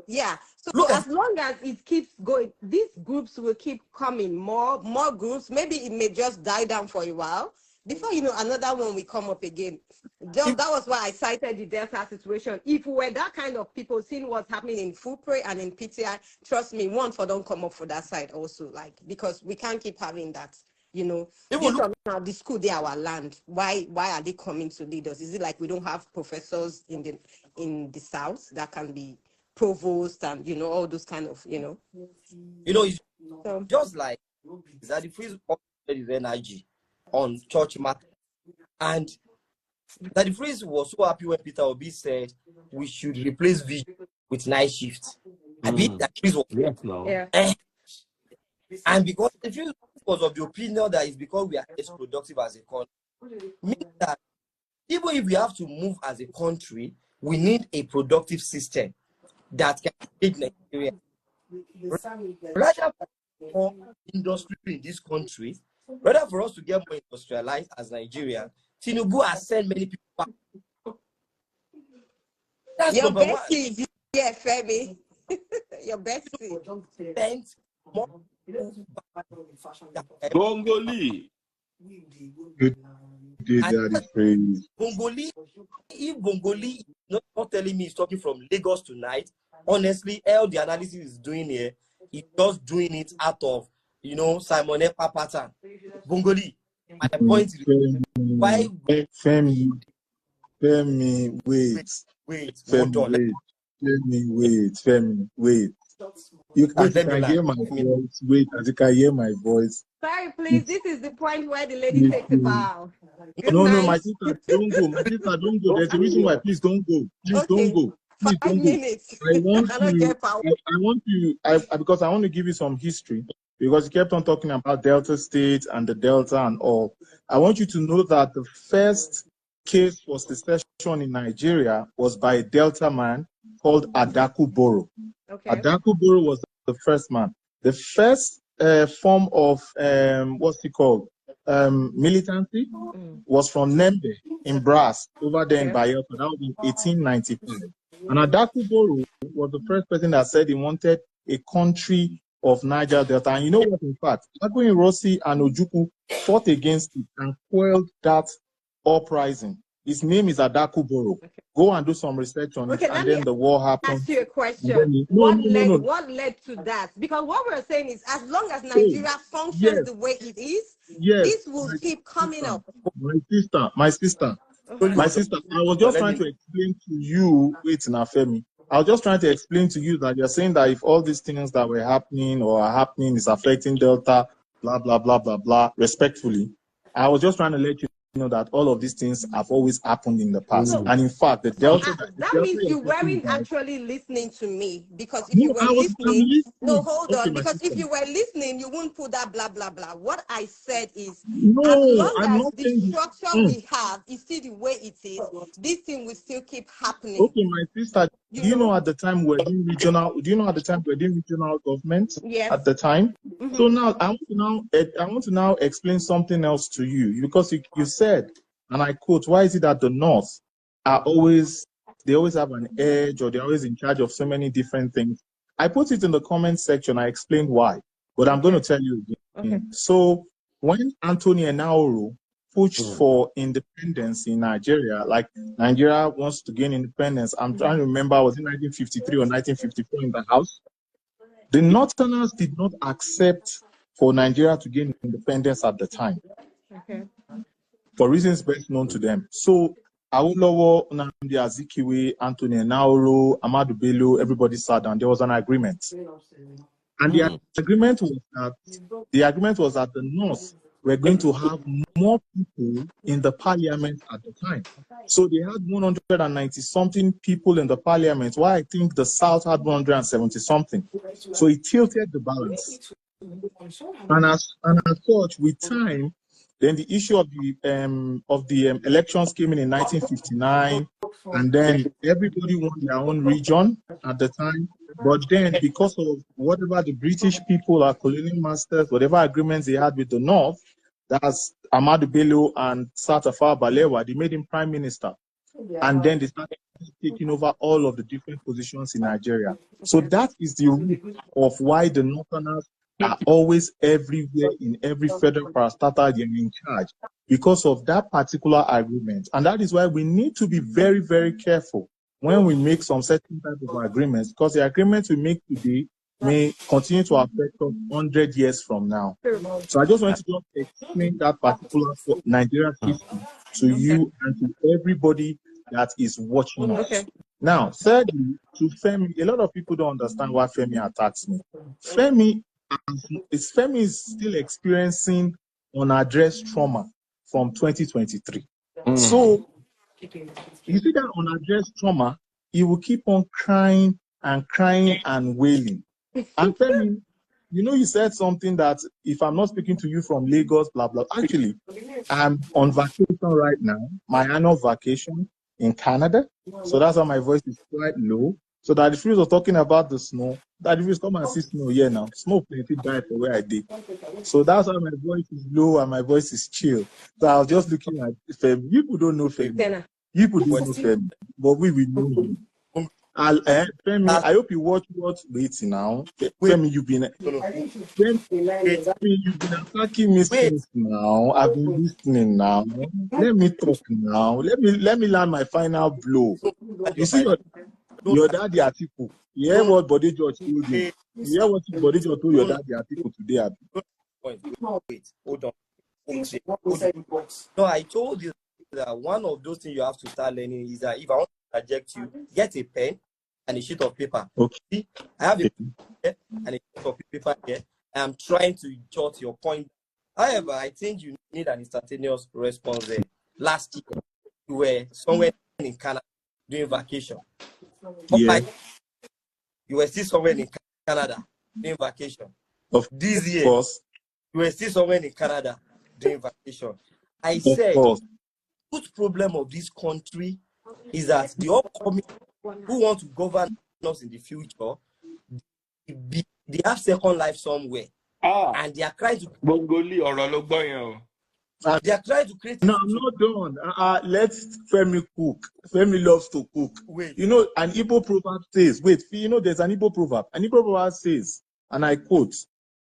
Yeah. So as long as it keeps going, these groups will keep coming. More groups. Maybe it may just die down for a while. Before you know, another one will come up again. That was why I cited the Delta situation. If we were that kind of people, seeing what's happening in Fupre and in PTI, trust me, one for don't come up for that side also, because we can't keep having that. The school, they are our land. Why are they coming to lead us? Is it like we don't have professors in the south that can be provost and all those kind of it's just like that the freeze his energy on church matter, and that the freeze was so happy when Peter Obi said we should replace vigil with night shifts. I mean that freeze was and because the freeze was of the opinion that it's because we are less productive as a country, means that even if we have to move as a country, we need a productive system. that can take Nigeria. Rather for industry in this country, rather for us to get more industrialized as Nigeria, Tinubu has sent many people back. That's Your number one. bestie, yeah, Femi. Your bestie. Spent more Bongoli. Good day, Daddy Praise. Bongoli, if Bongoli is not telling me he's talking from Lagos tonight, honestly, all the analysis is doing here, he's just doing it out of, Simon Ekpa pattern. Bongoli, my point is, why Femi, wait. Hold on. Femi, wait. You can hear my voice. Wait, as you can hear my voice. Sorry, please. This is the point where the lady takes a bow. No, my sister, don't go. My sister, don't go. There's a reason why. Please don't go. Please don't go. Please 5 minutes. I want to, because I want to give you some history, because you kept on talking about Delta State and the Delta and all. I want you to know that the first case for secession in Nigeria was by a Delta man called Adaku Boro. Okay. Adaku Boro was the first man. The first form of militancy was from Nembe in Brass over there in Bayelsa. That was in 1895. And Adaku Boro was the first person that said he wanted a country of Niger Delta. And you know what? In fact, Aguiyi Rossi and Ojukwu fought against it and quelled that uprising. His name is Adaku Boro. Okay. Go and do some research on it, and then the war happened. Ask you a question. What led to that? Because what we're saying is, as long as Nigeria functions the way it is, this will keep coming up. My sister. I was just trying to explain to you. Wait, Femi. I was just trying to explain to you that you're saying that if all these things that were happening or are happening is affecting Delta, blah blah blah blah blah. Respectfully, I was just trying to let you know that all of these things have always happened in the past. And in fact, the Delta... that means you weren't actually listening to me. Because if you were listening... No, hold on. Because if you were listening, you wouldn't put that blah, blah, blah. What I said is, as long as the structure we have is still the way it is, this thing will still keep happening. Okay, my sister, do you know at the time we're doing regional government? Yes. At the time? Mm-hmm. So now I want to now explain something else to you, because you said, and I quote, why is it that the North always have an edge, or they're always in charge of so many different things? I put it in the comment section. I explained why, but I'm going to tell you again. Okay. So when Anthony Enaoro pushed for independence in Nigeria, like Nigeria wants to gain independence, I'm trying to remember, was it 1953 or 1954 in the House? The Northerners did not accept for Nigeria to gain independence at the time. Okay. For reasons best known to them. So Awolowo, Nnamdi Azikiwe, Anthony Enaoro, Ahmadu Bello, everybody sat down. There was an agreement. And the agreement was that the North were going to have more people in the parliament at the time. So they had 190-something people in the parliament, while I think the South had 170-something. So it tilted the balance. And as such, with time, then the issue of the elections came in 1959, and then everybody won their own region at the time. But then, because of whatever the British people, our colonial masters, whatever agreements they had with the North, that's Ahmadu Bello and Sir Tafawa Balewa, they made him prime minister. And then they started taking over all of the different positions in Nigeria. So that is the root of why the Northerners are always everywhere in every federal parastatal they're in charge, because of that particular agreement. And that is why we need to be very, very careful when we make some certain type of agreements, because the agreements we make today may continue to affect us 100 years from now. So I just want to just explain that particular Nigerian history to you and to everybody that is watching us. Okay. Now, thirdly, to Femi, a lot of people don't understand why Femi attacks me. Femi is still experiencing unaddressed trauma from 2023. So, you see that unaddressed trauma, he will keep on crying and wailing. And Femi, you said something that if I'm not speaking to you from Lagos, blah, blah. Actually, I'm on vacation right now, my annual vacation in Canada. So that's why my voice is quite low. So that the Freeze was talking about the snow. That the Freeze come and see snow here now. Snow plenty die for where I did. So that's why my voice is low and my voice is chill. So I was just looking at Femi. People don't know Femi. People don't know Femi, but we will know him. Femi, I hope you watch what. Wait now, Femi, you've been attacking me since now. I've been listening now. Let me talk now. Let me land my final blow. You see your daddy Atiku. You hear what Body George told you? You hear what Body George told your daddy Atiku today? Wait, hold on. No, I told you that one of those things you have to start learning is that if I want to reject you, get a pen and a sheet of paper. Okay. I have a pen and a sheet of paper here. I'm trying to jot your point. However, I think you need an instantaneous response there. Last year, you were somewhere in Canada doing vacation. Yeah. You were still somewhere in Canada doing vacation. This year, you were still somewhere in Canada doing vacation. I said, the problem of this country is that the upcoming who want to govern us in the future, they have second life somewhere. And they are trying to they are trying to create. No, I'm not done. Let Femi cook. Femi loves to cook. Wait. You know, an Igbo proverb says, wait, you know, there's an Igbo proverb. An Igbo proverb says, and I quote,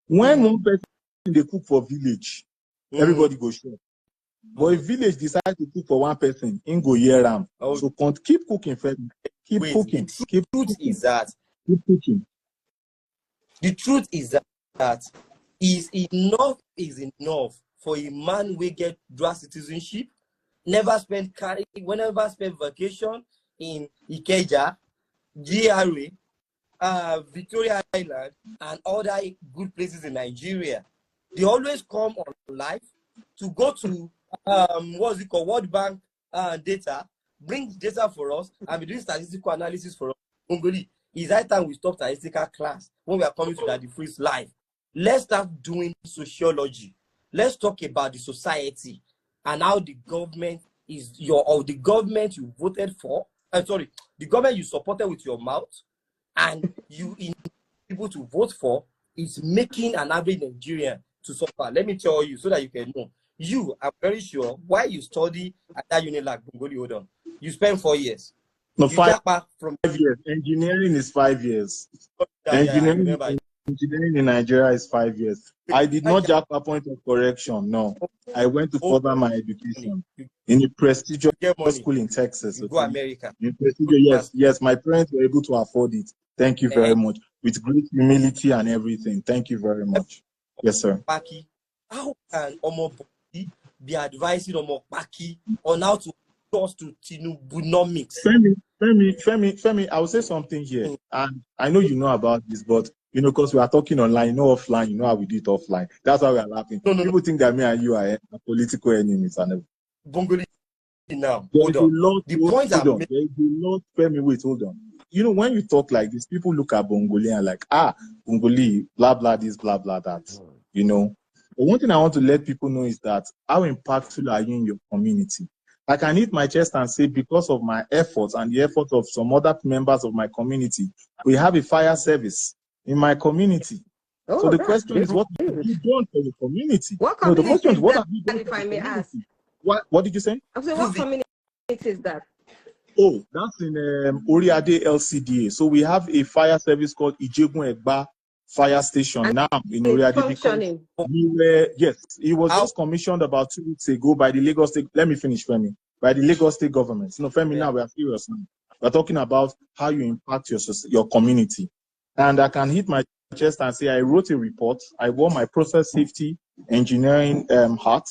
when one person they cook for village, everybody go shop. But if village decides to cook for one person, in go year round. So keep cooking, Femi. Keep cooking. The truth is that keep cooking. The truth is that is enough for a man who get dual citizenship, never spend vacation in Ikeja, GRA, Victoria Island, and other good places in Nigeria. They always come on live to go to what's it called, World Bank data, bring data for us, and be doing statistical analysis for us. Bongoli, it's high time we stop statistical class when we are coming to that freeze live. Let's start doing sociology. Let's talk about the society and how the government is the government you voted for. The government you supported with your mouth and you in people to vote for is making an average Nigerian to suffer. Let me tell you so that you can know. I'm very sure why you study at that unit like Bongoli, hold on. You spent 4 years. No, 5 years. Engineering is 5 years. Engineering in Nigeria is 5 years. I did not jack a point of correction. No, I went to further my education in a prestigious school in Texas. Go America. In prestigious, yes. My parents were able to afford it. Thank you very much. With great humility and everything. Thank you very much. Yes, sir. How can Omobodi be advising Omobaki on how to trust to Tinubunomics? Femi, I will say something here, and I know you know about this, but you know, because we are talking online, you know, offline, you know how we do it offline. That's why we are laughing. People think that me and you are political enemies and Bongoli now. Hold on. The point I'm making. There is a lot. Femi, wait, hold on. You know, when you talk like this, people look at Bongoli and like, Bongoli, blah blah this, blah blah that. You know. But one thing I want to let people know is that how impactful are you in your community? I can hit my chest and say, because of my efforts and the efforts of some other members of my community, we have a fire service in my community. So the question is, what have you done for the community? What community the question is, what have you done if I may ask? What did you say? I'm saying, what community is that? Oh, that's in Oriade LCDA. So we have a fire service called Ekpa Fire Station now in Oriade. It was just commissioned about 2 weeks ago by the Lagos State. Let me finish, Femi. By the Lagos State government. Femi, now we are serious now. We're talking about how you impact your community. And I can hit my chest and say I wrote a report. I wore my process safety engineering hat,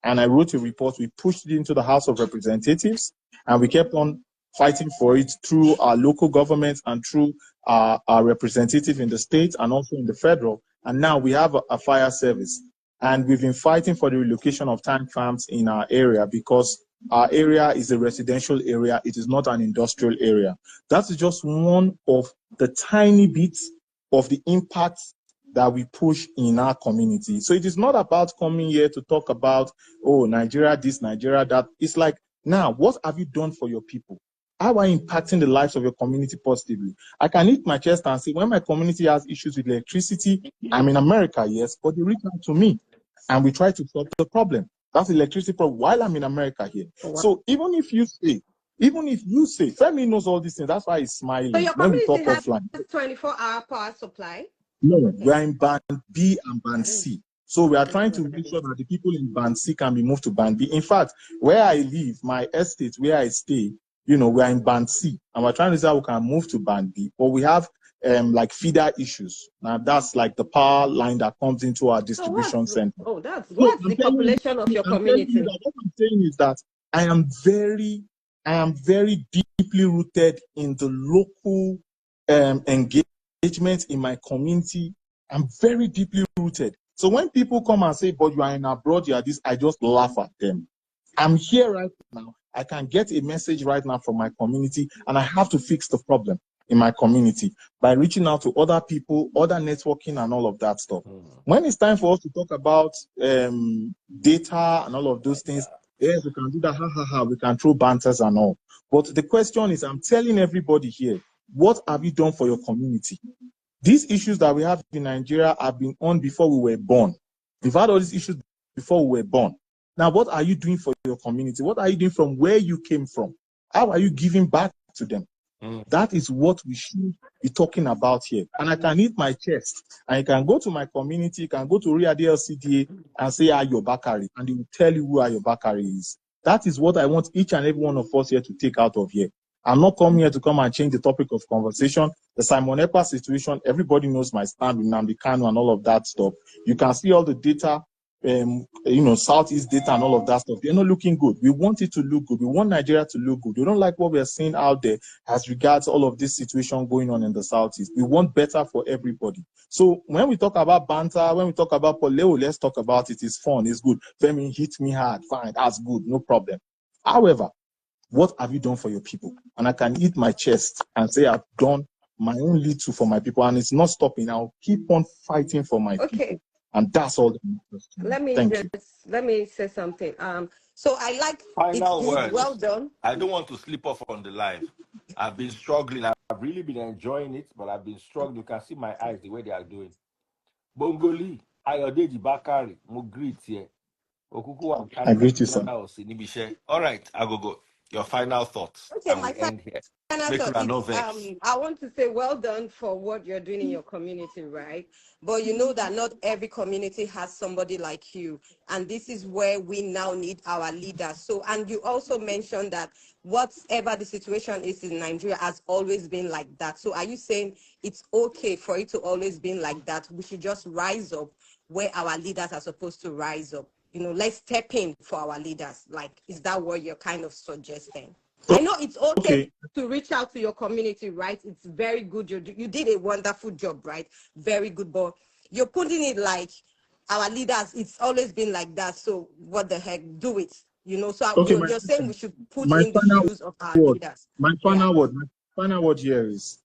and I wrote a report. We pushed it into the House of Representatives, and we kept on fighting for it through our local governments and through our representative in the state and also in the federal. And now we have a fire service. And we've been fighting for the relocation of tank farms in our area because our area is a residential area. It is not an industrial area. That is just one of the tiny bits of the impact that we push in our community. So it is not about coming here to talk about, Nigeria this, Nigeria that. It's like, now, what have you done for your people? How are you impacting the lives of your community positively? I can hit my chest and say, when my community has issues with electricity, I'm in America, yes, but they reach out to me and we try to solve the problem. That's the electricity problem while I'm in America here. Wow. So even if you say, Femi knows all these things, that's why he's smiling So your when we talk community has offline. 24-hour power supply? No, Okay. we are in band B and band Mm. C. So we are trying to make sure that the people in band C can be moved to band B. In fact, where I live, my estate, where I stay, we are in band C, and we're trying to say how we can move to band B. But we have like feeder issues. Now that's like the power line that comes into our distribution center. What's the population of your community? What I'm saying is that I am very deeply rooted in the local engagement in my community. I'm very deeply rooted. So when people come and say, but you are in abroad, you are this, I just laugh at them. I'm here right now. I can get a message right now from my community, and I have to fix the problem in my community by reaching out to other people, other networking, and all of that stuff. When it's time for us to talk about data and all of those things, yes, we can do that. We can throw banters and all. But the question is, I'm telling everybody here, what have you done for your community? These issues that we have in Nigeria have been on before we were born. We've had all these issues before we were born. Now, what are you doing for your community? What are you doing from where you came from? How are you giving back to them? That is what we should be talking about here. And I can hit my chest. And you can go to my community, you can go to Riyadh LCDA and say Ayo Bakari, and they will tell you who Ayo Bakari is. That is what I want each and every one of us here to take out of here. I'm not coming here to come and change the topic of conversation. The Simon Ekpa situation, everybody knows my stand with Nnamdi Kanu and all of that stuff. You can see all the data, Southeast data and all of that stuff. They're not looking good. We want it to look good. We want Nigeria to look good. We don't like what we are seeing out there as regards all of this situation going on in the Southeast. We want better for everybody. So when we talk about banter, when we talk about poleo, let's talk about it. It's fun. It's good. Femi hit me hard. Fine. That's good. No problem. However, what have you done for your people? And I can hit my chest and say I've done my own little for my people, and it's not stopping. I'll keep on fighting for my people. And that's all. Let me say something. So I like final words. Well done. I don't want to slip off on the live. I've been struggling. I've really been enjoying it, but I've been struggling. You can see my eyes the way they are doing. Bongoli, Ayodeji Bakari, mo greet here. I greet you, sir. All right, I go. Your final thoughts. Okay, my final thought is, I want to say well done for what you're doing in your community, right? But you know that not every community has somebody like you. And this is where we now need our leaders. So, and you also mentioned that whatever the situation is in Nigeria has always been like that. So are you saying it's okay for it to always be like that? We should just rise up where our leaders are supposed to rise up? Let's step in for our leaders. Like, is that what you're kind of suggesting? I know it's okay to reach out to your community, right? It's very good. You did a wonderful job, right? Very good. But you're putting it like our leaders, it's always been like that. So what the heck? Do it. So you're saying we should put in the shoes of our leaders. My final word here is,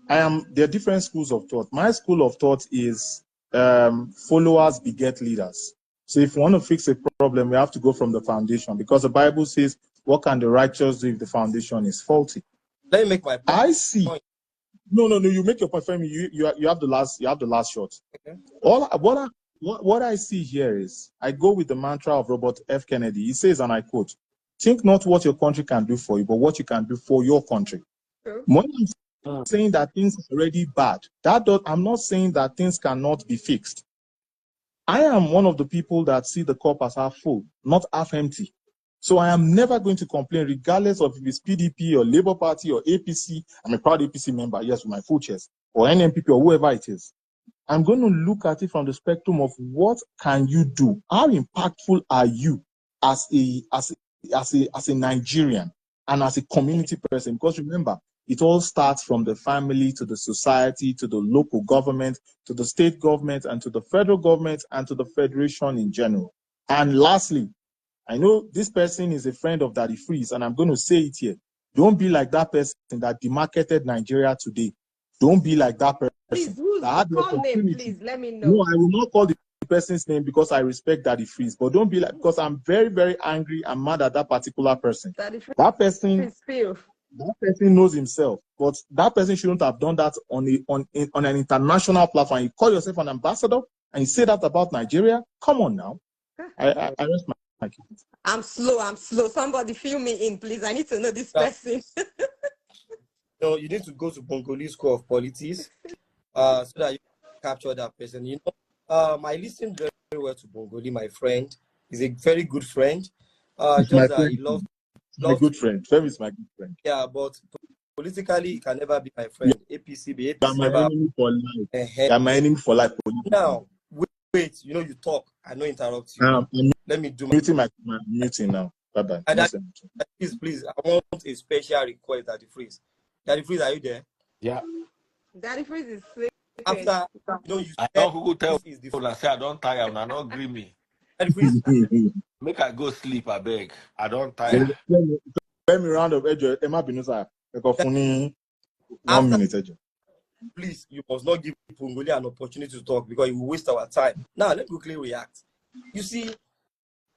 there are different schools of thought. My school of thought is followers beget leaders. So if we want to fix a problem, we have to go from the foundation, because the Bible says, what can the righteous do if the foundation is faulty? Let me make my point. I see. No, you make your point, Femi. You have the last shot. Okay. What I see here is, I go with the mantra of Robert F. Kennedy. He says, and I quote, "Think not what your country can do for you, but what you can do for your country." Sure. When I'm saying that things are already bad, I'm not saying that things cannot be fixed. I am one of the people that see the cup as half full, not half empty. So I am never going to complain, regardless of if it's PDP or Labour Party or APC. I'm a proud APC member, yes, with my full chest, or NMPP or whoever it is. I'm going to look at it from the spectrum of what can you do? How impactful are you as a Nigerian and as a community person? Because remember, it all starts from the family to the society to the local government to the state government and to the federal government and to the federation in general. And lastly, I know this person is a friend of Daddy Freeze, and I'm going to say it here. Don't be like that person that demarketed Nigeria today. Don't be like that person. Please, call name, please, let me know. No, I will not call the person's name because I respect Daddy Freeze, but don't be like, because I'm very, very angry and mad at that particular person. That person, that person knows himself, but that person shouldn't have done that on an international platform. You call yourself an ambassador and you say that about Nigeria? Come on now. I rest my case. I'm slow. Somebody fill me in, please. I need to know this person. No, you need to go to Bongoli School of Politics so that you can capture that person. You know, I listened very, very well to Bongoli, my friend. He's a very good friend. Just that he loves my good friend. Femi is my good friend. Yeah, but politically, he can never be my friend. APC You're my enemy for life. You're my enemy for life. Now, wait. You know, you talk. I know interrupt you. Let me do my meeting now. Bye-bye. Please, I want a special request, Daddy Freeze. Daddy Freeze, are you there? Yeah. Daddy Freeze is sleeping. After, you know, you I don't who tell people I say I don't tire and I don't agree me. Daddy Freeze. Make I go sleep, I beg. I don't tire. Let me round up edge. Emma Binusa. 1 minute edge. Please, you must not give Bongoli an opportunity to talk because it will waste our time. Now, let me quickly react. You see,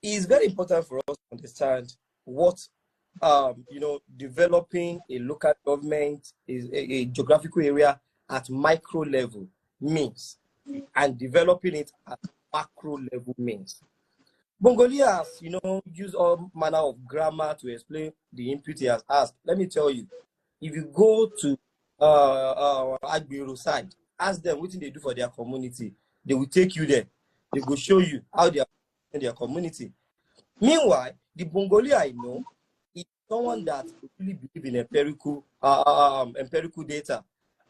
it's very important for us to understand what you know, developing a local government is a geographical area at micro level means, and developing it at macro level means. Bongoli has, you know, used all manner of grammar to explain the input he has asked. Let me tell you, if you go to Agbero side, ask them what they do for their community, they will take you there. They will show you how they are in their community. Meanwhile, the Bongoli I know is someone that really believes in empirical data.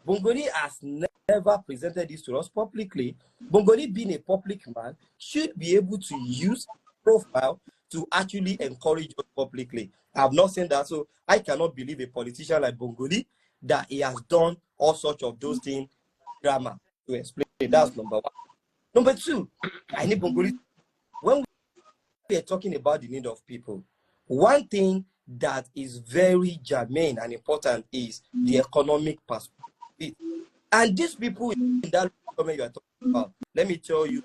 Bongoli has never presented this to us publicly. Bongoli, being a public man, should be able to use profile to actually encourage us publicly. I have not seen that, so I cannot believe a politician like Bongoli that he has done all sorts of those things, grammar, to explain. That's number one. Number two, I need Bongoli. When we are talking about the need of people, one thing that is very germane and important is the economic perspective. And these people in that comment you are talking about, let me tell you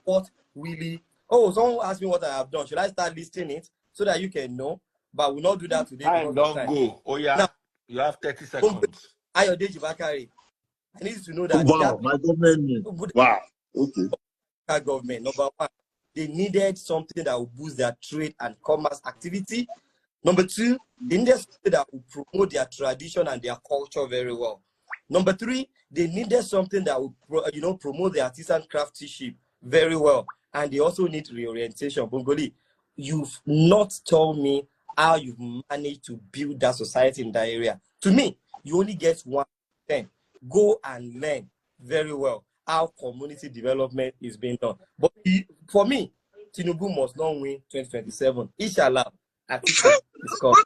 what really. Oh, someone asked me what I have done. Should I start listing it so that you can know? But we'll not do that today. Time don't go. Oh yeah. Now, you have 30 seconds. Ayodeji Bakari, I need to know that. Wow, my government. Wow. Okay. Government, number one, they needed something that would boost their trade and commerce activity. Number two, they needed something that would promote their tradition and their culture very well. Number three, they needed something that would, you know, promote their artisan craftsmanship very well. And they also need reorientation. Bongoli, you've not told me how you've managed to build that society in that area. To me, you only get 1%. Go and learn very well how community development is being done. But for me, Tinubu must not win 2027. Inshallah, I think it's called.